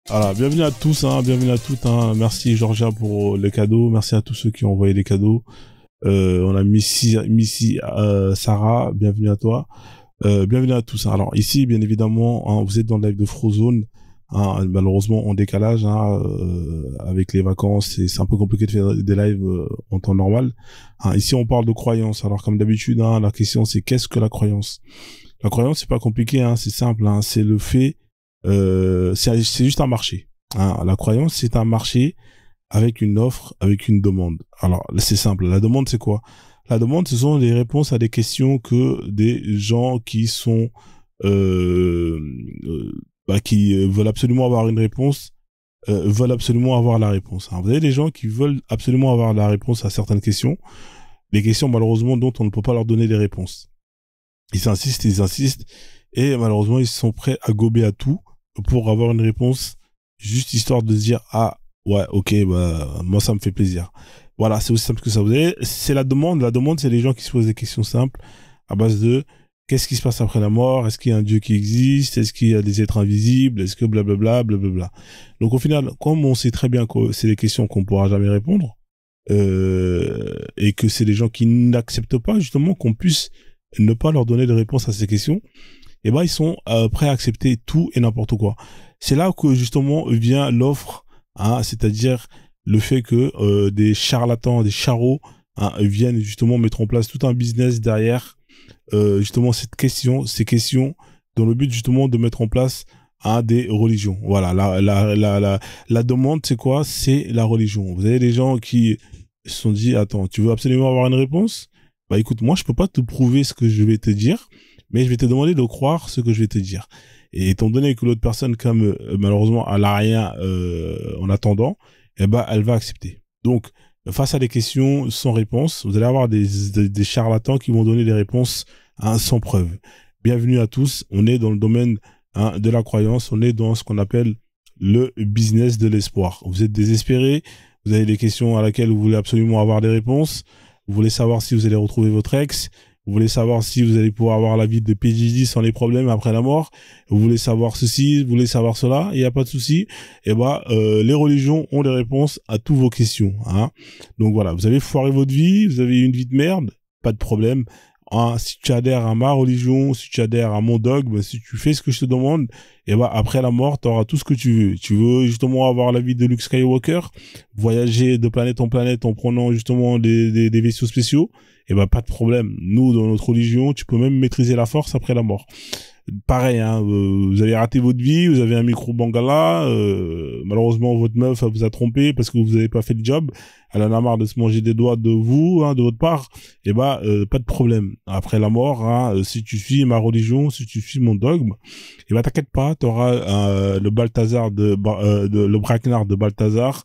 Voilà, bienvenue à tous, bienvenue à toutes. Merci Georgia pour les cadeaux. Merci à tous ceux qui ont envoyé des cadeaux. On a Missy Sarah, bienvenue à toi. Bienvenue à tous. Alors ici, bien évidemment, vous êtes dans le live de Frozone. Malheureusement, en décalage, avec les vacances, c'est un peu compliqué de faire des lives en temps normal. Ici, on parle de croyance. Alors comme d'habitude, la question c'est qu'est-ce que la croyance? La croyance, c'est pas compliqué, c'est simple. C'est le fait. C'est juste un marché. La croyance, c'est un marché avec une offre, avec une demande. Alors, c'est simple. La demande, c'est quoi? La demande, ce sont des réponses à des questions que des gens qui sont qui veulent absolument avoir une réponse, veulent absolument avoir la réponse. Vous avez des gens qui veulent absolument avoir la réponse à certaines questions, des questions malheureusement dont on ne peut pas leur donner des réponses. Ils insistent, et malheureusement ils sont prêts à gober à tout pour avoir une réponse, juste histoire de se dire ouais, ok, moi ça me fait plaisir. Voilà, c'est aussi simple que ça. Vous savez, c'est la demande. La demande, c'est les gens qui se posent des questions simples à base de qu'est-ce qui se passe après la mort? Est-ce qu'il y a un Dieu qui existe? Est-ce qu'il y a des êtres invisibles? Est-ce que blablabla, blablabla. Donc au final, comme on sait très bien que c'est des questions qu'on pourra jamais répondre, et que c'est des gens qui n'acceptent pas justement qu'on puisse ne pas leur donner de réponse à ces questions, et ils sont prêts à accepter tout et n'importe quoi. C'est là que justement vient l'offre, c'est-à-dire le fait que des charlatans, des charros viennent justement mettre en place tout un business derrière justement ces questions dans le but justement de mettre en place des religions. Voilà, la demande, c'est quoi? C'est la religion. Vous avez des gens qui se sont dit, attends, tu veux absolument avoir une réponse? Écoute, moi je peux pas te prouver ce que je vais te dire, mais je vais te demander de croire ce que je vais te dire. Et étant donné que l'autre personne, comme malheureusement elle a rien en attendant, elle va accepter. Donc face à des questions sans réponse, vous allez avoir des charlatans qui vont donner des réponses sans preuve. Bienvenue à tous. On est dans le domaine de la croyance. On est dans ce qu'on appelle le business de l'espoir. Vous êtes désespéré. Vous avez des questions à laquelle vous voulez absolument avoir des réponses. Vous voulez savoir si vous allez retrouver votre ex. Vous voulez savoir si vous allez pouvoir avoir la vie de PJJ sans les problèmes après la mort. Vous voulez savoir ceci, vous voulez savoir cela. Il n'y a pas de souci. Et les religions ont les réponses à toutes vos questions. Donc voilà, vous avez foiré votre vie, vous avez une vie de merde, pas de problème. Si tu adhères à ma religion, si tu adhères à mon dogme, si tu fais ce que je te demande, après la mort, tu auras tout ce que tu veux. Tu veux justement avoir la vie de Luke Skywalker, voyager de planète en planète en prenant justement des vaisseaux spéciaux, pas de problème. Nous, dans notre religion, tu peux même maîtriser la force après la mort. Pareil, vous avez raté votre vie, vous avez un micro bangala, malheureusement votre meuf elle vous a trompé parce que vous n'avez pas fait le job, elle en a marre de se manger des doigts de vous, de votre part, pas de problème. Après la mort, si tu suis ma religion, si tu suis mon dogme, t'inquiète pas, t'auras le Balthazar le braquenard de Balthazar,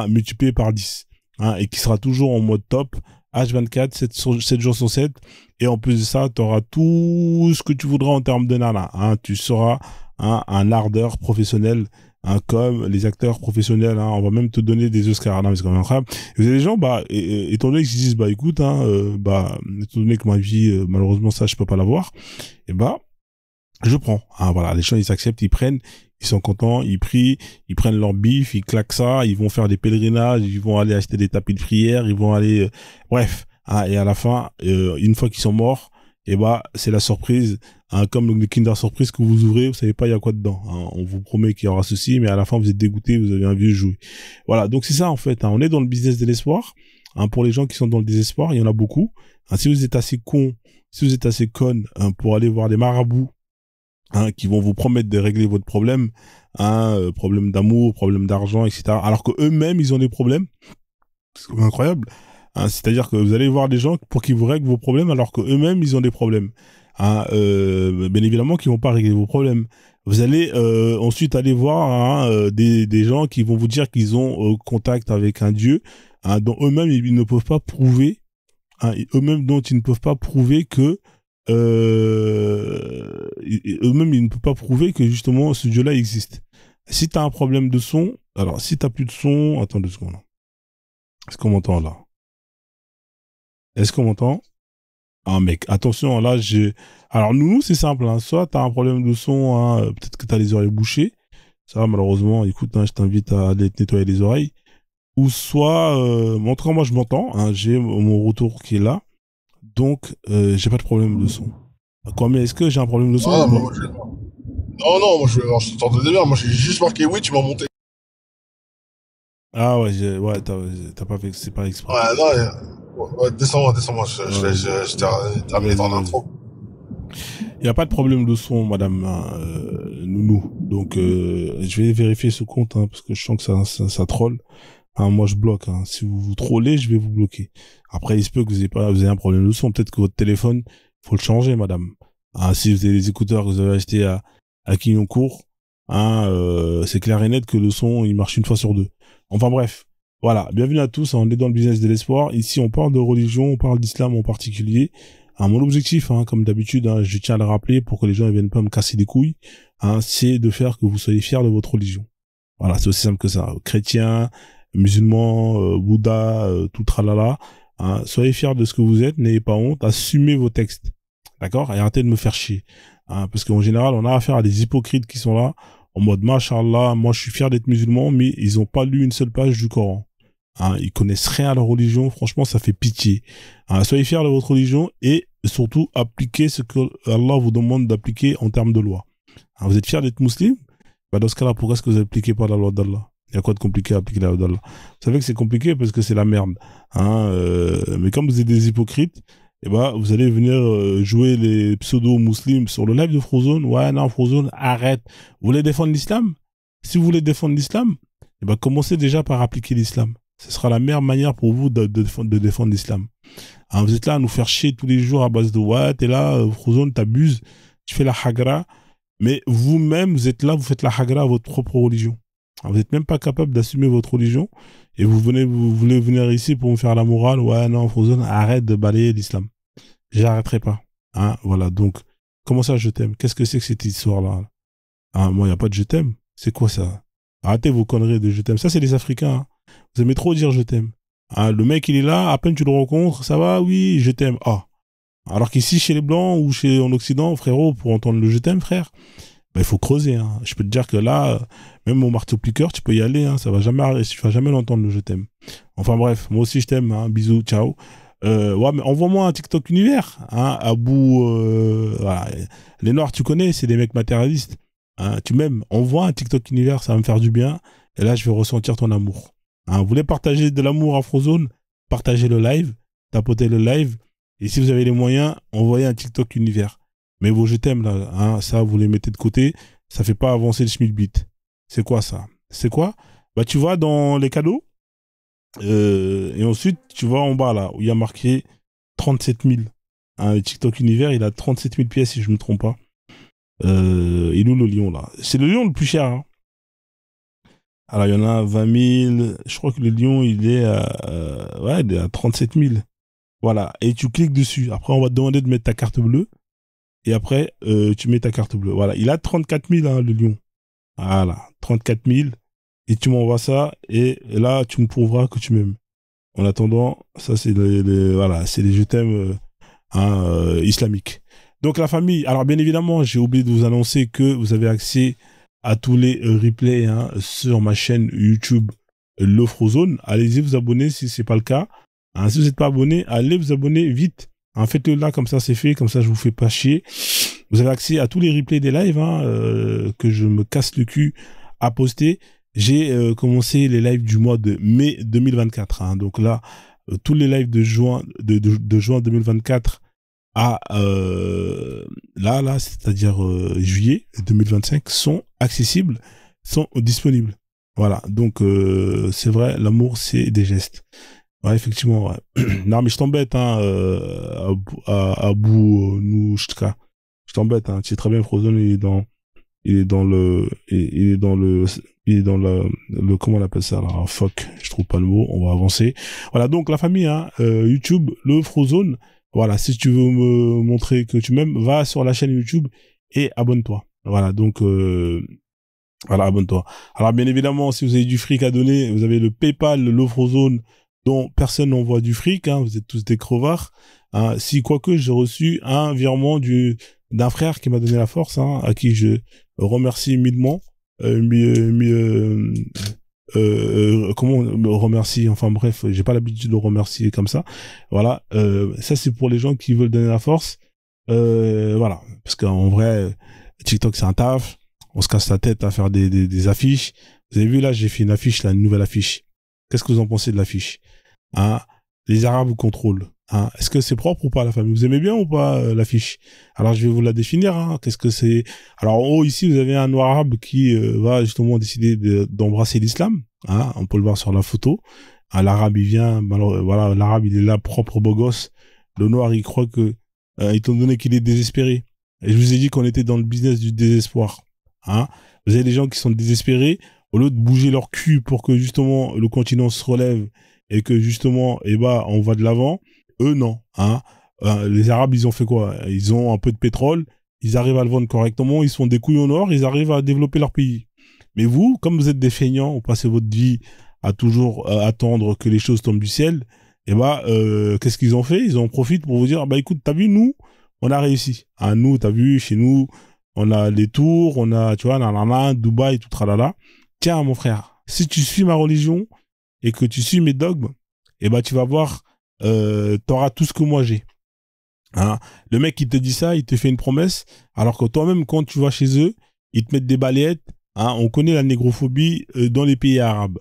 multiplié par 10, et qui sera toujours en mode top, H24, 7 jours sur 7. Et en plus de ça, tu auras tout ce que tu voudras en termes de nana. Tu seras un ardeur professionnel, comme les acteurs professionnels. On va même te donner des Oscars. Non, mais c'est quand même incroyable. Et vous avez des gens, étant donné qu'ils se disent, écoute, étant donné que ma vie, malheureusement, ça, je peux pas l'avoir, je prends. Voilà, les gens, ils acceptent, ils prennent, ils sont contents, ils prient, ils prennent leur bif, ils claquent ça, ils vont faire des pèlerinages, ils vont aller acheter des tapis de prière, ils vont aller, bref. Et à la fin, une fois qu'ils sont morts, c'est la surprise, comme le Kinder Surprise que vous ouvrez, vous savez pas il y a quoi dedans. On vous promet qu'il y aura ceci, mais à la fin vous êtes dégoûté, vous avez un vieux jouet. Voilà, donc c'est ça en fait. On est dans le business de l'espoir. Pour les gens qui sont dans le désespoir, il y en a beaucoup. Si vous êtes assez con, si vous êtes assez conne pour aller voir des marabouts, qui vont vous promettre de régler votre problème, problème d'amour, problème d'argent, etc. Alors que eux-mêmes ils ont des problèmes. C'est quand même incroyable. C'est-à-dire que vous allez voir des gens pour qu'ils vous règlent vos problèmes alors que eux-mêmes ils ont des problèmes. Bien évidemment qu'ils vont pas régler vos problèmes. Vous allez ensuite aller voir des gens qui vont vous dire qu'ils ont contact avec un dieu, dont eux-mêmes ils ne peuvent pas prouver, eux-mêmes dont ils ne peuvent pas prouver que eux-mêmes ils ne peuvent pas prouver que justement ce dieu-là existe. Si t'as un problème de son, alors si t'as plus de son, attends 2 secondes. Est-ce qu'on m'entend là? Est-ce qu'on m'entend? Mec, attention, là, alors, nous, c'est simple, soit t'as un problème de son, peut-être que t'as les oreilles bouchées, Ça, malheureusement, écoute, hein, je t'invite à aller te nettoyer les oreilles. Ou soit, en tout cas, moi, je m'entends, hein, j'ai mon retour qui est là. Donc, j'ai pas de problème de son. Quoi, mais est-ce que j'ai un problème de son ou Ah, pas? non, non, moi je t'entendais bien. Moi j'ai juste marqué oui, tu m'as monté. Ah ouais, ouais, t'as pas fait, c'est pas exprès. Ouais, non, ouais, descends-moi, descends-moi. Ouais, vas-y, Je t'ai terminé vas-y, ton vas-y. intro. Il n'y a pas de problème de son, madame, hein, Nounou. Donc, je vais vérifier ce compte, hein, parce que je sens que ça troll. Hein, moi, je bloque. Hein. Si vous vous trollez, je vais vous bloquer. Après, il se peut que vous ayez un problème de son. Peut-être que votre téléphone, faut le changer, madame. Hein, si vous avez les écouteurs que vous avez achetés à Clignancourt, hein, c'est clair et net que le son, il marche une fois sur deux. Enfin bref. Voilà. Bienvenue à tous. On est dans le business de l'espoir. Ici, on parle de religion, on parle d'islam en particulier. Hein, mon objectif, hein, comme d'habitude, hein, je tiens à le rappeler pour que les gens ne viennent pas me casser les couilles, hein, c'est de faire que vous soyez fiers de votre religion. Voilà, c'est aussi simple que ça. Chrétien, musulman, Bouddha, tout tralala. Hein, soyez fiers de ce que vous êtes, n'ayez pas honte, assumez vos textes. D'accord? Et arrêtez de me faire chier. Hein, parce qu'en général, on a affaire à des hypocrites qui sont là, en mode, Machallah, moi je suis fier d'être musulman, mais ils ont pas lu une seule page du Coran. Hein, ils connaissent rien à leur religion, franchement, ça fait pitié. Hein, soyez fiers de votre religion et surtout appliquez ce que Allah vous demande d'appliquer en termes de loi. Hein, vous êtes fiers d'être musulman? Bah dans ce cas-là, pourquoi est-ce que vous n'appliquez pas la loi d'Allah? Il y a quoi de compliqué à appliquer la loi d'Allah? Vous savez que c'est compliqué parce que c'est la merde. Hein, mais comme vous êtes des hypocrites, eh ben, vous allez venir jouer les pseudo-muslims sur le live de Frozone. Ouais, non, Frozone, arrête. Vous voulez défendre l'islam? Si vous voulez défendre l'islam, eh ben, commencez déjà par appliquer l'islam. Ce sera la meilleure manière pour vous de défendre l'islam. Hein, vous êtes là à nous faire chier tous les jours à base de ouais, t'es là, Frozone, t'abuses, tu fais la hagra. Mais vous-même, vous êtes là, vous faites la hagra à votre propre religion. Vous n'êtes même pas capable d'assumer votre religion et vous voulez venir ici pour me faire la morale. Ouais, non, Frozone, arrête de balayer l'islam. J'arrêterai pas. Hein, voilà, donc, comment ça, je t'aime? Qu'est-ce que c'est que cette histoire-là? Hein, moi, il n'y a pas de je t'aime. C'est quoi ça? Arrêtez vos conneries de je t'aime. Ça, c'est les Africains. Hein. Vous aimez trop dire je t'aime. Hein, le mec, il est là, à peine tu le rencontres, ça va, oui, je t'aime. Ah. Alors qu'ici, chez les Blancs ou en Occident, frérot, pour entendre le je t'aime, frère, bah, il faut creuser. Hein. Je peux te dire que là, même mon marteau-piqueur, tu peux y aller. Hein. Ça va jamais, tu vas jamais l'entendre, le je t'aime. Enfin bref, moi aussi, je t'aime. Hein. Bisous, ciao. Ouais, mais envoie-moi un TikTok univers. Hein, à bout. Voilà. Les Noirs, tu connais, c'est des mecs matérialistes. Hein, tu m'aimes. Envoie un TikTok univers, ça va me faire du bien. Et là, je vais ressentir ton amour. Hein, vous voulez partager de l'amour à Frozone? Partagez le live. Tapotez le live. Et si vous avez les moyens, envoyez un TikTok univers. Mais vos je t'aime, là, hein, ça, vous les mettez de côté. Ça fait pas avancer le schmilblick. C'est quoi ça? C'est quoi? Bah, tu vas dans les cadeaux. Et ensuite, tu vas en bas, là, où il y a marqué 37 000. Hein, le TikTok univers, il a 37 000 pièces, si je ne me trompe pas. Il est où le lion, là? C'est le lion le plus cher. Hein. Alors, il y en a 20 000. Je crois que le lion, ouais, il est à 37 000. Voilà. Et tu cliques dessus. Après, on va te demander de mettre ta carte bleue. Et après, tu mets ta carte bleue. Voilà. Il a 34 000, hein, le lion. Voilà. 34 000. Et tu m'envoies ça. Et là, tu me prouveras que tu m'aimes. En attendant, ça, c'est voilà, c'est les je t'aime hein, islamiques. Donc, la famille. Alors, bien évidemment, j'ai oublié de vous annoncer que vous avez accès à tous les replays hein, sur ma chaîne YouTube Le Frozone. Allez-y vous abonner si c'est pas le cas. Hein, si vous n'êtes pas abonné, allez vous abonner vite. Hein, faites-le là, comme ça c'est fait, comme ça je vous fais pas chier. Vous avez accès à tous les replays des lives hein, que je me casse le cul à poster. J'ai commencé les lives du mois de mai 2024. Hein, donc là, tous les lives de juin, de juin 2024 à là, c'est-à-dire juillet 2025, sont accessibles, sont disponibles. Voilà, donc c'est vrai, l'amour, c'est des gestes. Ouais, effectivement, ouais. Non, mais je t'embête, hein, à bout, nous, je t'embête, hein. Tu sais très bien, Frozone, il est dans le, il est dans le, il est dans le, comment on appelle ça, là, fuck, je trouve pas le mot, on va avancer. Voilà, donc, la famille, hein, YouTube, le Frozone. Voilà, si tu veux me montrer que tu m'aimes, va sur la chaîne YouTube et abonne-toi. Voilà, donc, voilà, abonne-toi. Alors, bien évidemment, si vous avez du fric à donner, vous avez le PayPal, le Frozone, dont personne n'envoie du fric, hein, vous êtes tous des crevards. Hein. Si, quoique, j'ai reçu un virement d'un frère qui m'a donné la force, hein, à qui je remercie mûrement. comment on me remercie, enfin bref, j'ai pas l'habitude de remercier comme ça. Voilà, ça c'est pour les gens qui veulent donner la force. Voilà, parce qu'en vrai, TikTok c'est un taf, on se casse la tête à faire des affiches. Vous avez vu là, j'ai fait une affiche, là, une nouvelle affiche. Qu'est-ce que vous en pensez de l'affiche? Hein? Les Arabes vous contrôlent. Hein? Est-ce que c'est propre ou pas, la famille? Vous aimez bien ou pas l'affiche? Alors je vais vous la définir. Hein? Qu'est-ce que c'est? Alors en haut ici, vous avez un noir arabe qui va justement décider d'embrasser l'islam. Hein? On peut le voir sur la photo. Hein, l'arabe il vient, voilà, l'arabe il est là propre beau gosse. Le noir il croit que, étant donné qu'il est désespéré. Et je vous ai dit qu'on était dans le business du désespoir. Hein? Vous avez des gens qui sont désespérés, au lieu de bouger leur cul pour que justement le continent se relève et que justement, eh ben, on va de l'avant. Eux, non. Hein. Les Arabes, ils ont fait quoi? Ils ont un peu de pétrole, ils arrivent à le vendre correctement, ils sont des couilles au nord, ils arrivent à développer leur pays. Mais vous, comme vous êtes des feignants, vous passez votre vie à toujours attendre que les choses tombent du ciel, eh ben, qu'est-ce qu'ils ont fait? Ils en profitent pour vous dire, bah écoute, t'as vu, nous, on a réussi. Hein, nous, t'as vu, chez nous, on a les tours, on a, tu vois, Dubaï, tout tralala. Tiens, mon frère, si tu suis ma religion et que tu suis mes dogmes, eh ben, tu vas voir, t'auras tout ce que moi j'ai. Hein? Le mec qui te dit ça, il te fait une promesse, alors que toi-même, quand tu vas chez eux, ils te mettent des balayettes. Hein? On connaît la négrophobie dans les pays arabes.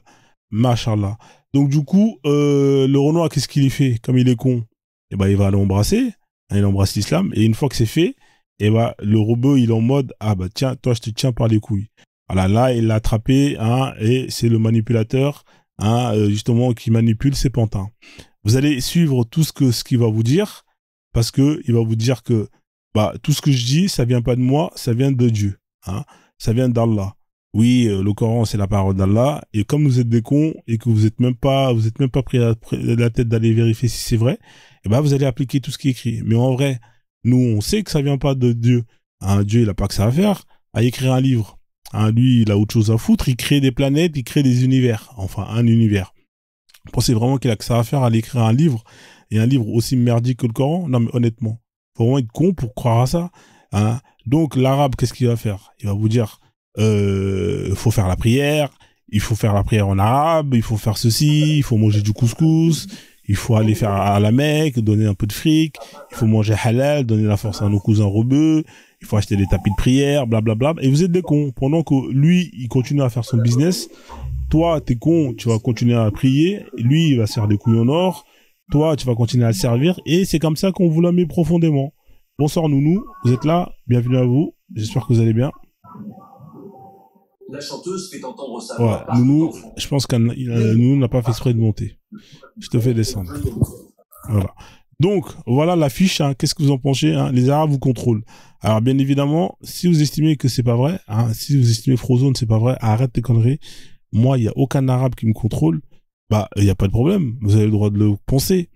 Machallah. Donc, du coup, le Renoir, qu'est-ce qu'il fait? Comme il est con, eh ben, il va l'embrasser. Hein, il embrasse l'islam. Et une fois que c'est fait, eh ben, le robot, il est en mode, ah bah tiens, toi, je te tiens par les couilles. Voilà, là, il l'a attrapé, hein, et c'est le manipulateur, hein, justement, qui manipule ses pantins. Vous allez suivre tout ce qu'il va vous dire, parce que il va vous dire que, bah, tout ce que je dis, ça vient pas de moi, ça vient de Dieu, hein, ça vient d'Allah. Oui, le Coran, c'est la parole d'Allah, et comme vous êtes des cons, et que vous êtes même pas pris la tête d'aller vérifier si c'est vrai, eh ben, vous allez appliquer tout ce qui est écrit. Mais en vrai, nous, on sait que ça vient pas de Dieu. Hein, Dieu, il a pas que ça à faire, à écrire un livre. Hein, lui, il a autre chose à foutre, il crée des planètes, il crée des univers. Enfin, un univers. Vous pensez vraiment qu'il a que ça à faire, à aller écrire un livre, et un livre aussi merdique que le Coran? Non, mais honnêtement, faut vraiment être con pour croire à ça. Hein. Donc, l'arabe, qu'est-ce qu'il va faire? Il va vous dire, faut faire la prière, il faut faire la prière en arabe, il faut faire ceci, il faut manger du couscous, il faut aller faire à la Mecque, donner un peu de fric, il faut manger halal, donner la force à nos cousins rebeux, il faut acheter des tapis de prière, blablabla. Et vous êtes des cons. Pendant que lui, il continue à faire son business, toi, t'es con, tu vas continuer à prier, lui, il va se faire des couilles en or, toi, tu vas continuer à le servir, et c'est comme ça qu'on vous la met profondément. Bonsoir Nounou, vous êtes là, bienvenue à vous, j'espère que vous allez bien. La chanteuse fait entendre sa voix. Ouais, Nounou, je pense que Nounou n'a pas fait exprès de monter. Je te fais descendre. Voilà. Donc, voilà l'affiche. Hein. Qu'est-ce que vous en pensez? Hein? Les Arabes vous contrôlent. Alors, bien évidemment, si vous estimez que c'est pas vrai, hein, si vous estimez Frozone c'est pas vrai, arrête tes conneries. Moi, il y a aucun Arabe qui me contrôle. Bah, il y a pas de problème. Vous avez le droit de le penser.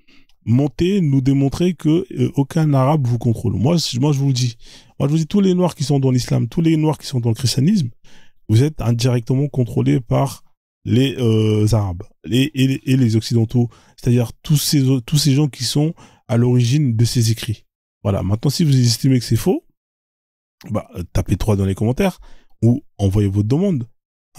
Montez, nous démontrer que aucun Arabe vous contrôle. Moi, je vous le dis. Moi, je vous dis, tous les Noirs qui sont dans l'islam, tous les Noirs qui sont dans le christianisme, vous êtes indirectement contrôlés par les Arabes et les Occidentaux, c'est-à-dire tous ces gens qui sont à l'origine de ces écrits. Voilà. Maintenant, si vous estimez que c'est faux, bah, tapez 3 dans les commentaires ou envoyez votre demande.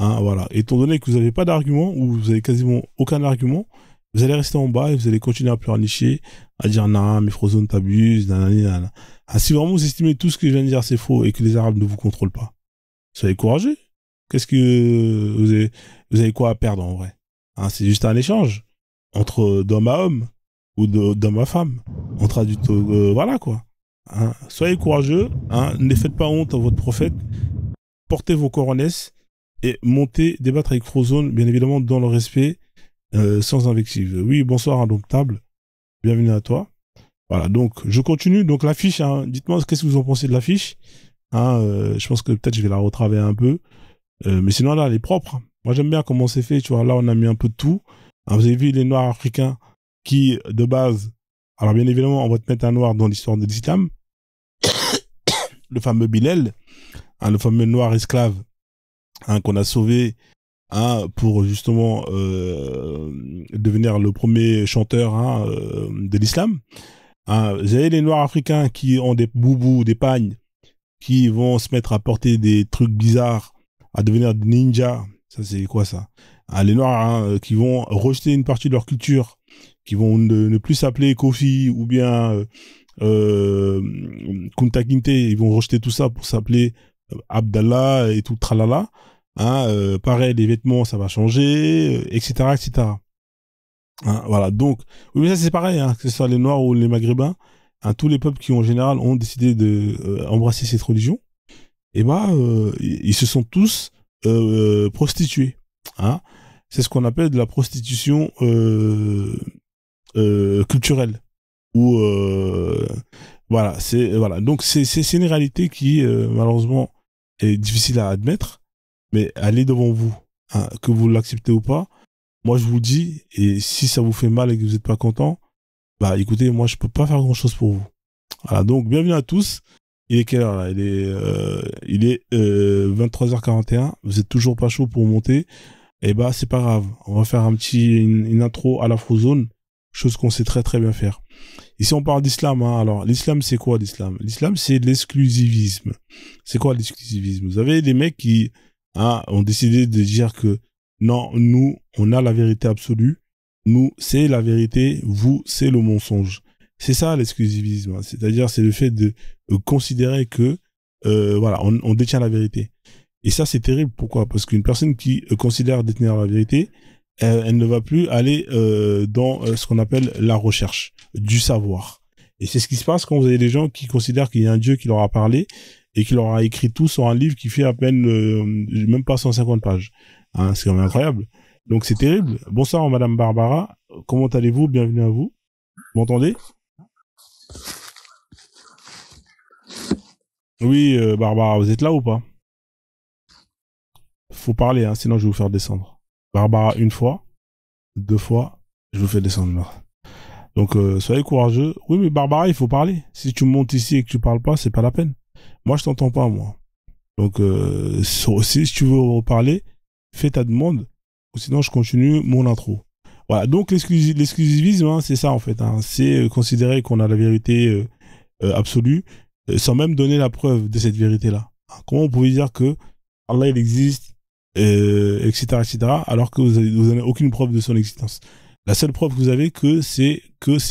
Hein, voilà. Étant donné que vous n'avez pas d'argument ou vous avez quasiment aucun argument, vous allez rester en bas et vous allez continuer à pleurnicher, à dire non, mais Frozone t'abuse, nanana. Ah, si vraiment vous estimez tout ce que je viens de dire c'est faux et que les Arabes ne vous contrôlent pas, soyez courageux. Qu'est-ce que vous avez quoi à perdre en vrai? Hein, c'est juste un échange entre d'homme à homme ou d'homme à femme. On traduit voilà quoi. Hein, soyez courageux, hein, ne faites pas honte à votre prophète, portez vos coronesses et montez débattre avec Frozone, bien évidemment dans le respect, sans invective. Oui, bonsoir Indomptable, bienvenue à toi. Voilà, donc je continue. Donc l'affiche, hein, dites-moi qu'est-ce que vous en pensez de l'affiche. Hein, je pense que peut-être je vais la retravailler un peu. Mais sinon, là, elle est propre. Moi, j'aime bien comment c'est fait. Tu vois, là, on a mis un peu de tout. Hein, vous avez vu les Noirs africains qui, de base... Alors, bien évidemment, on va te mettre un Noir dans l'histoire de l'islam. Le fameux Bilal, hein, le fameux Noir esclave, hein, qu'on a sauvé, hein, pour justement devenir le premier chanteur, hein, de l'islam. Hein, vous avez les Noirs africains qui ont des boubous, des pagnes, qui vont se mettre à porter des trucs bizarres, à devenir des ninjas. Ça, c'est quoi ça? Les Noirs qui vont rejeter une partie de leur culture, qui vont ne plus s'appeler Kofi ou bien Kunta Kinte, ils vont rejeter tout ça pour s'appeler Abdallah et tout tralala. Pareil, les vêtements, ça va changer, etc., etc. Voilà, donc, oui, mais ça c'est pareil, que ce soit les Noirs ou les Maghrébins, tous les peuples qui en général ont décidé de embrasser cette religion, et ils se sont tous prostitués. C'est ce qu'on appelle de la prostitution culturelle. Ou voilà. Donc c'est une réalité qui malheureusement est difficile à admettre, mais elle est devant vous, que vous l'acceptez ou pas. Moi je vous dis, et si ça vous fait mal et que vous n'êtes pas content, écoutez, moi je peux pas faire grand chose pour vous. Voilà, donc bienvenue à tous. Il est quelle heure là? Il est 23h41. Vous êtes toujours pas chaud pour monter? C'est pas grave. On va faire une intro à l'Afrozone, chose qu'on sait très très bien faire. Ici on parle d'islam. Alors l'islam c'est quoi l'islam? L'islam c'est l'exclusivisme. C'est quoi l'exclusivisme? Vous avez des mecs qui ont décidé de dire que non, nous on a la vérité absolue. Nous c'est la vérité, vous c'est le mensonge. C'est ça l'exclusivisme. C'est-à-dire c'est le fait de considérer que on détient la vérité. Et ça c'est terrible. Pourquoi? Parce qu'une personne qui considère détenir la vérité, elle ne va plus aller dans ce qu'on appelle la recherche du savoir. Et c'est ce qui se passe quand vous avez des gens qui considèrent qu'il y a un Dieu qui leur a parlé et qui leur a écrit tout sur un livre qui fait à peine même pas 150 pages. C'est quand même incroyable. Donc c'est terrible. Bonsoir Madame Barbara, comment allez-vous? Bienvenue à vous. Vous m'entendez? Oui, Barbara, vous êtes là ou pas? Faut parler, sinon je vais vous faire descendre. Barbara, une fois, 2 fois, je vous fais descendre. Donc, soyez courageux. Oui, mais Barbara, il faut parler. Si tu montes ici et que tu parles pas, c'est pas la peine. Moi, je t'entends pas, moi. Donc, si tu veux parler, fais ta demande. Ou sinon, je continue mon intro. Voilà. Donc, l'exclusivisme, c'est ça, en fait. C'est considérer qu'on a la vérité absolue, sans même donner la preuve de cette vérité-là. Comment on pouvait dire que Allah, il existe, etc., etc., alors que vous n'avez aucune preuve de son existence? La seule preuve que vous avez, c'est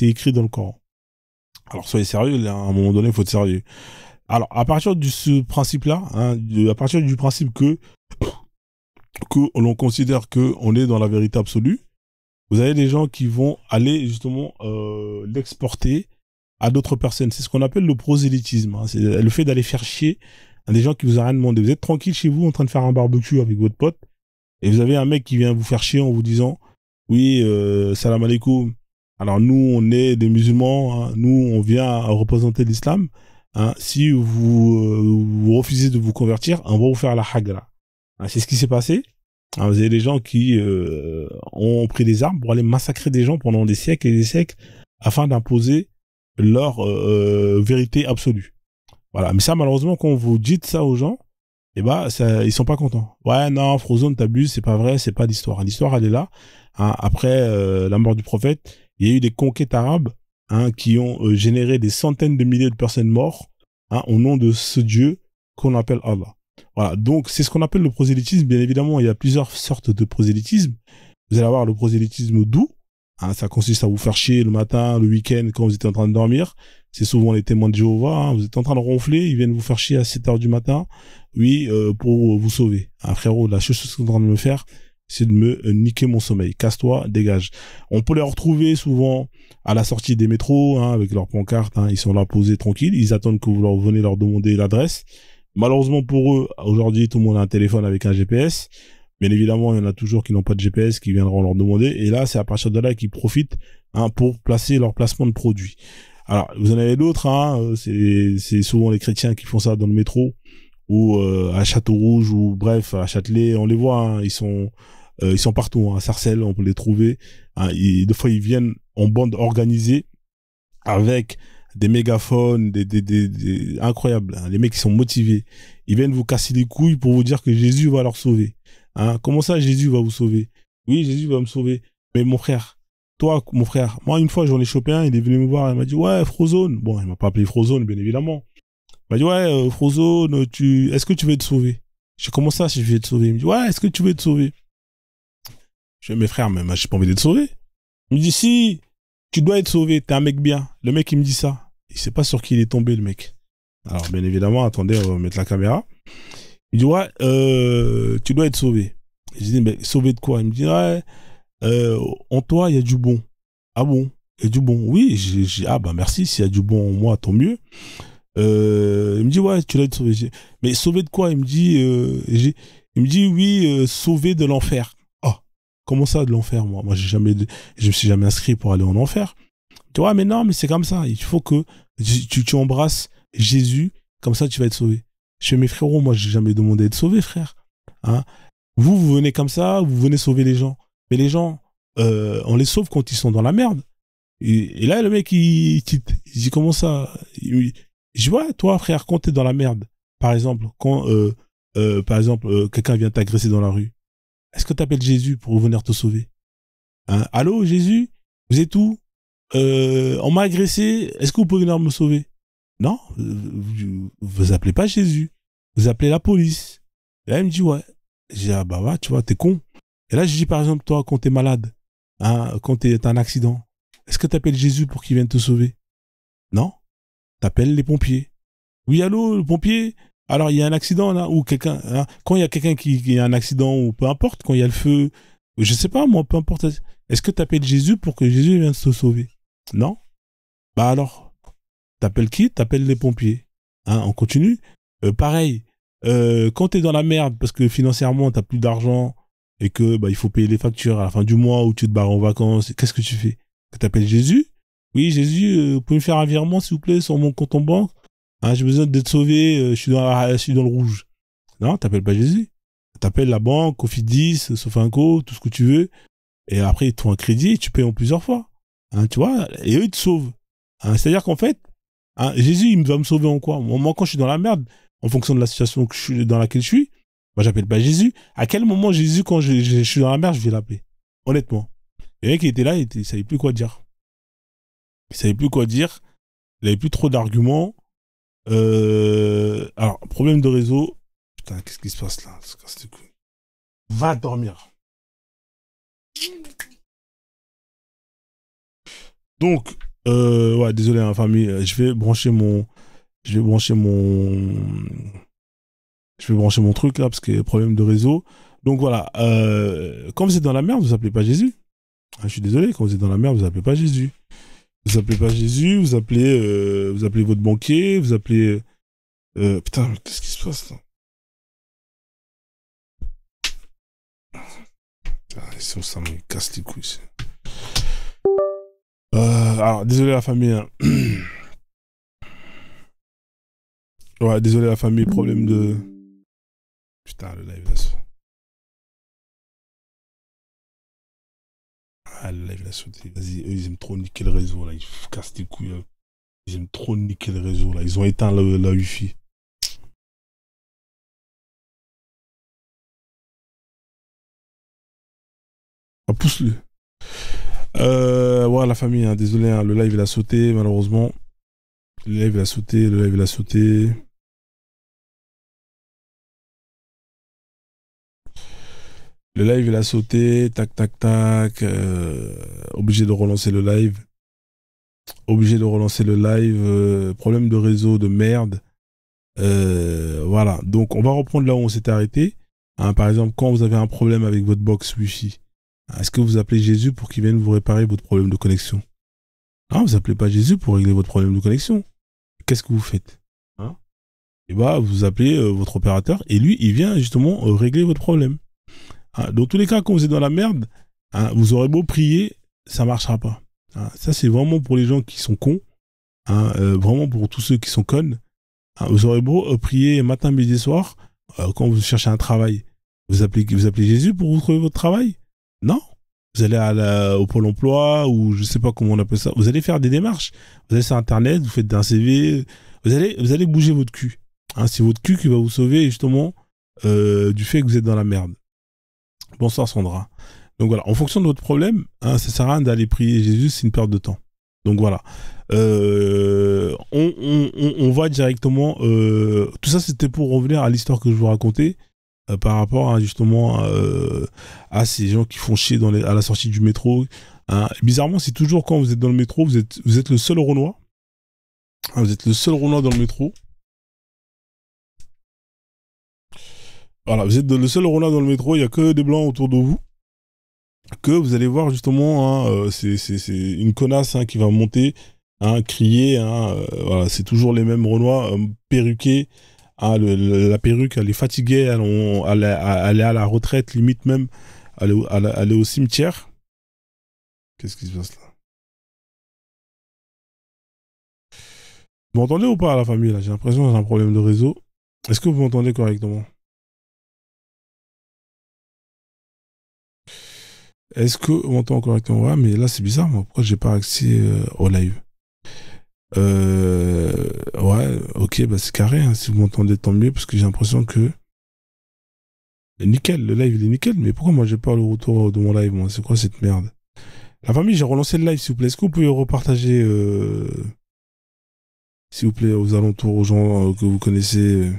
écrit dans le Coran. Alors soyez sérieux, là, à un moment donné, il faut être sérieux. Alors, à partir de ce principe-là, à partir du principe que l'on considère qu'on est dans la vérité absolue, vous avez des gens qui vont aller justement l'exporter à d'autres personnes. C'est ce qu'on appelle le prosélytisme. C'est le fait d'aller faire chier à des gens qui vous ont rien demandé. Vous êtes tranquille chez vous en train de faire un barbecue avec votre pote et vous avez un mec qui vient vous faire chier en vous disant oui, salam alaikum. Alors nous, on est des musulmans, nous, on vient représenter l'islam. Si vous refusez de vous convertir, on va vous faire la hagra. C'est ce qui s'est passé. Vous avez des gens qui ont pris des armes pour aller massacrer des gens pendant des siècles et des siècles afin d'imposer leur vérité absolue. Voilà. Mais ça, malheureusement, quand vous dites ça aux gens, ils sont pas contents. Ouais, non, Frozone, t'abuses, c'est pas vrai, c'est pas l'histoire. L'histoire, elle est là. Après la mort du prophète, il y a eu des conquêtes arabes qui ont généré des centaines de milliers de personnes mortes au nom de ce Dieu qu'on appelle Allah. Voilà, donc c'est ce qu'on appelle le prosélytisme. Bien évidemment, il y a plusieurs sortes de prosélytisme. Vous allez avoir le prosélytisme doux. Ça consiste à vous faire chier le matin, le week-end, quand vous êtes en train de dormir. C'est souvent les témoins de Jéhovah. Vous êtes en train de ronfler, ils viennent vous faire chier à 7h du matin. Oui, pour vous sauver. Frérot, la chose que vous êtes en train de me faire, c'est de me niquer mon sommeil. Casse-toi, dégage. On peut les retrouver souvent à la sortie des métros, avec leurs pancartes. Ils sont là posés tranquilles. Ils attendent que vous venez leur demander l'adresse. Malheureusement pour eux, aujourd'hui, tout le monde a un téléphone avec un GPS. Bien évidemment, il y en a toujours qui n'ont pas de GPS, qui viendront leur demander. Et là, c'est à partir de là qu'ils profitent pour placer leur placement de produits. Alors, vous en avez d'autres. C'est souvent les chrétiens qui font ça dans le métro ou à Château-Rouge ou bref, à Châtelet. On les voit, ils sont partout. À Sarcelles, on peut les trouver. Des fois, ils viennent en bande organisée avec des mégaphones, des incroyables. Les mecs qui sont motivés. Ils viennent vous casser les couilles pour vous dire que Jésus va leur sauver. Comment ça, Jésus va vous sauver? Oui, Jésus va me sauver. Mais mon frère, toi, mon frère, moi, une fois, j'en ai chopé un, il est venu me voir, il m'a dit, ouais, Frozone. Bon, il m'a pas appelé Frozone, bien évidemment. Il m'a dit, ouais, Frozone, est-ce que tu veux être sauvé? J'ai comment ça si je vais te sauver? Il me dit, ouais, est-ce que tu veux te sauver? Je dis, mes frères, mais moi, j'ai pas envie d'être sauvé. Il me dit, si, tu dois être sauvé, t'es un mec bien. Le mec, il me dit ça. Il sait pas sur qui il est tombé, le mec. Alors, bien évidemment, attendez, on va mettre la caméra. Il me dit, ouais, tu dois être sauvé. Et je dis, mais sauvé de quoi? Il me dit, ouais, en toi, il y a du bon. Ah bon? Il y a du bon. Oui, ah bah merci, s'il y a du bon en moi, tant mieux. Il me dit, ouais, tu dois être sauvé. Mais sauvé de quoi? Il me dit, oui, sauvé de l'enfer. Ah, comment ça, de l'enfer? Moi, je me suis jamais inscrit pour aller en enfer. Tu vois, mais non, mais c'est comme ça. Il faut que tu embrasses Jésus, comme ça, tu vas être sauvé. Je fais, mes frérots, moi, j'ai jamais demandé d'être sauvé, frère. Hein? Vous venez comme ça, vous venez sauver les gens. Mais les gens, on les sauve quand ils sont dans la merde. Et là, le mec, il dit, comment ça? Je dis, ouais, toi, frère, quand t'es dans la merde, par exemple, quand, quelqu'un vient t'agresser dans la rue, est-ce que t'appelles Jésus pour venir te sauver? Hein? Allô, Jésus? Vous êtes où? On m'a agressé, est-ce que vous pouvez venir me sauver? Non, vous appelez pas Jésus, vous appelez la police. Et là, il me dit, ouais. J'ai dit, ah bah ouais, tu vois, t'es con. Et là, je dis, par exemple, toi, quand t'es malade, hein, quand t'as un accident, est-ce que t'appelles Jésus pour qu'il vienne te sauver? Non, t'appelles les pompiers. Oui, allô, le pompier? Alors, il y a un accident là, ou quelqu'un, hein, quand il y a quelqu'un qui a un accident, ou peu importe, quand il y a le feu, je sais pas, moi, peu importe, est-ce que t'appelles Jésus pour que Jésus vienne te sauver? Non? Bah alors, t'appelles qui? T'appelles les pompiers. Hein, on continue. Pareil, quand t'es dans la merde parce que financièrement t'as plus d'argent et que bah il faut payer les factures à la fin du mois ou tu te barres en vacances, qu'est-ce que tu fais? Que t'appelles Jésus? Oui, Jésus, vous pouvez me faire un virement s'il vous plaît sur mon compte en banque? Hein, j'ai besoin d'être sauvé, je suis dans le rouge. Non, t'appelles pas Jésus. T'appelles la banque, Cofidis, Sofinco, tout ce que tu veux. Et après ils te font un crédit et tu payes en plusieurs fois. Hein, tu vois? Et eux ils te sauvent. Hein, c'est-à-dire qu'en fait, hein, Jésus, il va me sauver en quoi? Moi, quand je suis dans la merde, en fonction de la situation dans laquelle je suis, moi, j'appelle pas Jésus. À quel moment Jésus, quand je suis dans la merde, je vais l'appeler? Honnêtement. Et le mec qui était là, il savait plus quoi dire. Il savait plus quoi dire. Il avait plus trop d'arguments. Alors, problème de réseau. Putain, qu'est-ce qui se passe là? Va dormir. Donc, ouais, désolé, hein, famille. Je vais brancher mon truc là parce qu'il y a problème de réseau. Donc voilà, quand vous êtes dans la merde, vous appelez pas Jésus. Ah, je suis désolé, quand vous êtes dans la merde, vous appelez pas Jésus. Vous appelez pas Jésus, vous appelez votre banquier, vous appelez putain, mais qu'est-ce qui se passe là? Ça me casse les couilles. Alors désolé la famille. Hein. Ouais, désolé la famille, problème de... Putain, le live là. Ah, le live là sauté. Vas-y, eux, ils aiment trop niquer le réseau là. Ils cassent les couilles. Hein. Ils aiment trop niquer le réseau là. Ils ont éteint la Wi-Fi. Ah, pousse-le. Ouais, la famille, hein, désolé, hein, le live il a sauté, malheureusement. Le live il a sauté, le live il a sauté. Le live il a sauté, tac tac tac. Obligé de relancer le live. Problème de réseau de merde. Voilà, donc on va reprendre là où on s'était arrêté. Hein, par exemple, quand vous avez un problème avec votre box Wi-Fi, est-ce que vous appelez Jésus pour qu'il vienne vous réparer votre problème de connexion? Non, vous appelez pas Jésus pour régler votre problème de connexion. Qu'est-ce que vous faites? Hein? Et bah, vous appelez votre opérateur et lui, il vient justement régler votre problème. Hein? Dans tous les cas, quand vous êtes dans la merde, hein, vous aurez beau prier, ça marchera pas. Hein? Ça, c'est vraiment pour les gens qui sont cons. Hein? Vraiment pour tous ceux qui sont connes. Hein? Vous aurez beau prier matin, midi, soir, quand vous cherchez un travail. Vous appelez Jésus pour vous trouver votre travail? Non. Vous allez au Pôle emploi ou je sais pas comment on appelle ça. Vous allez faire des démarches. Vous allez sur Internet, vous faites un CV. Vous allez bouger votre cul. Hein, c'est votre cul qui va vous sauver justement du fait que vous êtes dans la merde. Bonsoir Sandra. Donc voilà, en fonction de votre problème, hein, ça sert à rien d'aller prier Jésus, c'est une perte de temps. Donc voilà. On va directement... tout ça, c'était pour revenir à l'histoire que je vous racontais. par rapport à, justement à ces gens qui font chier à la sortie du métro. Hein. Bizarrement, c'est toujours quand vous êtes dans le métro, vous êtes le seul Renoir. Hein, vous êtes le seul Renoir dans le métro. Voilà, vous êtes le seul Renoir dans le métro, il n'y a que des blancs autour de vous. Que vous allez voir justement, hein, c'est une connasse hein, qui va monter, hein, crier. Hein, voilà, c'est toujours les mêmes Renois perruqués. Hein, la perruque, elle est fatiguée, elle est à la retraite, limite même, elle est au cimetière. Qu'est-ce qui se passe là? Vous m'entendez ou pas, la famille là? J'ai l'impression que j'ai un problème de réseau. Est-ce que vous m'entendez correctement? Est-ce que vous m'entendez correctement? Ouais, mais là c'est bizarre, moi. Pourquoi j'ai pas accès au live? Ouais, ok, bah c'est carré. Hein, si vous m'entendez, tant mieux, parce que j'ai l'impression que nickel, le live il est nickel. Mais pourquoi moi j'ai pas le retour de mon live, moi? C'est quoi cette merde? La famille, j'ai relancé le live, s'il vous plaît. Est-ce que vous pouvez repartager, s'il vous plaît, aux alentours, aux gens que vous connaissez,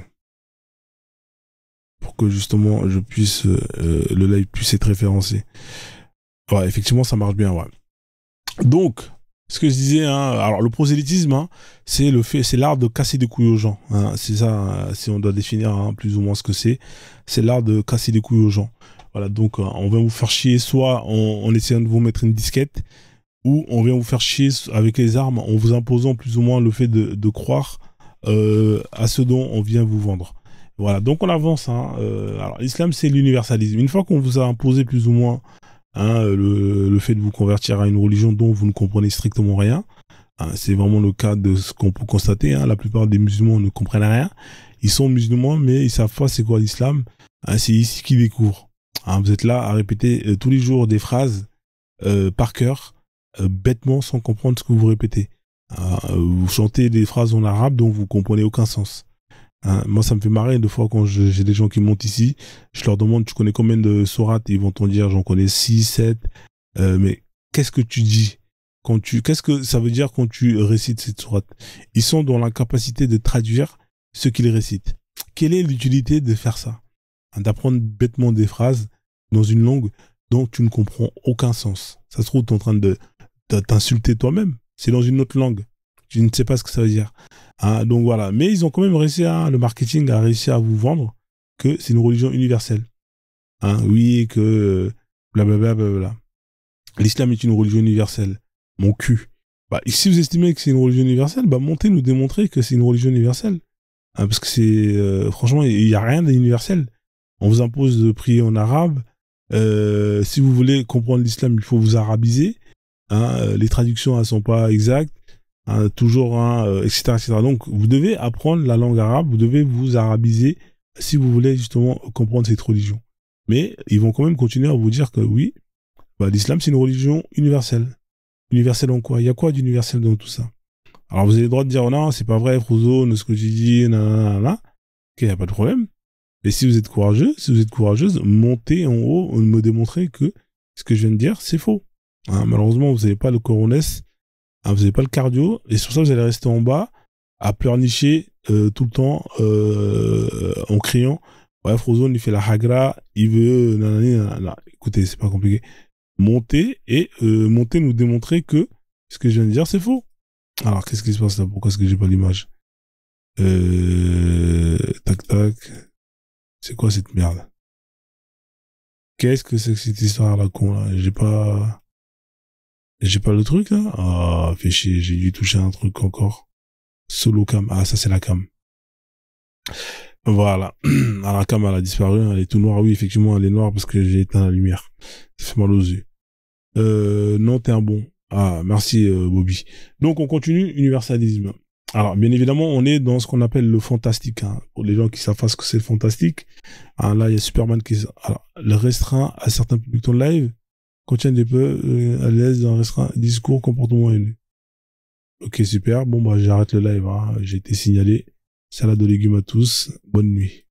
pour que justement je puisse, le live puisse être référencé. Ouais, effectivement, ça marche bien, ouais. Donc, ce que je disais, hein, alors le prosélytisme, hein, c'est l'art de casser des couilles aux gens. Hein, c'est ça, si on doit définir hein, plus ou moins ce que c'est l'art de casser des couilles aux gens. Voilà, donc on va vous faire chier soit en essayant de vous mettre une disquette, ou on vient vous faire chier avec les armes en vous imposant plus ou moins le fait de croire à ce dont on vient vous vendre. Voilà, donc on avance. Hein, alors l'islam, c'est l'universalisme. Une fois qu'on vous a imposé plus ou moins hein, le fait de vous convertir à une religion dont vous ne comprenez strictement rien, hein, c'est vraiment le cas de ce qu'on peut constater. Hein, la plupart des musulmans ne comprennent rien. Ils sont musulmans, mais ils savent pas c'est quoi l'islam. Hein, c'est ici qu'ils découvrent. Hein, vous êtes là à répéter tous les jours des phrases par cœur, bêtement, sans comprendre ce que vous répétez. Vous chantez des phrases en arabe dont vous comprenez aucun sens. Hein, moi, ça me fait marrer deux fois quand j'ai des gens qui montent ici. Je leur demande, tu connais combien de sourates? Ils vont t'en dire, j'en connais 6, 7. Mais qu'est-ce que tu dis qu'est-ce que ça veut dire quand tu récites cette sourate? Ils sont dans l'incapacité de traduire ce qu'ils récitent. Quelle est l'utilité de faire ça? Hein, d'apprendre bêtement des phrases dans une langue dont tu ne comprends aucun sens. Ça se trouve, tu es en train de t'insulter toi-même. C'est dans une autre langue. Tu ne sais pas ce que ça veut dire. Hein, donc voilà. Mais ils ont quand même réussi le marketing a réussi à vous vendre que c'est une religion universelle. Hein, oui, que blablabla. Bla bla bla. L'islam est une religion universelle. Mon cul. Bah, si vous estimez que c'est une religion universelle, bah, montez nous démontrer que c'est une religion universelle. Hein, parce que c'est franchement, il n'y a rien d'universel. On vous impose de prier en arabe. Si vous voulez comprendre l'islam, il faut vous arabiser. Hein, les traductions ne sont pas exactes. Hein, toujours, hein, etc., etc. Donc, vous devez apprendre la langue arabe. Vous devez vous arabiser si vous voulez justement comprendre cette religion. Mais ils vont quand même continuer à vous dire que oui, bah, l'islam, c'est une religion universelle. Universelle en quoi? Il y a quoi d'universel dans tout ça? Alors, vous avez le droit de dire, oh non, c'est pas vrai, Frozo, ce que tu dis, nanana. Ok, il n'y a pas de problème. Mais si vous êtes courageux, si vous êtes courageuse, montez en haut, me démontrer que ce que je viens de dire, c'est faux. Hein, malheureusement, vous n'avez pas le coronesse, hein, vous n'avez pas le cardio, et sur ça, vous allez rester en bas, à pleurnicher tout le temps, en criant, ouais, Frozone, il fait la hagra, il veut, nanani, nanana. Écoutez, c'est pas compliqué. Montez, et montez nous démontrer que ce que je viens de dire, c'est faux. Alors, qu'est-ce qui se passe là? Pourquoi est-ce que j'ai pas l'image? Tac, tac. C'est quoi cette merde? Qu'est-ce que c'est que cette histoire là con là? J'ai pas le truc là? Ah, fait chier, j'ai dû toucher un truc encore. Solo cam. Ah, ça c'est la cam. Voilà. Ah, la cam elle a disparu, elle est tout noire. Oui, effectivement, elle est noire parce que j'ai éteint la lumière. Ça fait mal aux yeux. Non, t'es un bon. Ah, merci Bobby. Donc on continue, universalisme. Alors, bien évidemment, on est dans ce qu'on appelle le fantastique. Hein. Pour les gens qui savent pas ce que c'est le fantastique, hein, là, il y a Superman qui... Alors, le restreint à certains publics de live contient des peu à l'aise d'un restreint discours, comportement haineux. Ok, super. Bon, bah, j'arrête le live. Hein. J'ai été signalé. Salade de légumes à tous. Bonne nuit.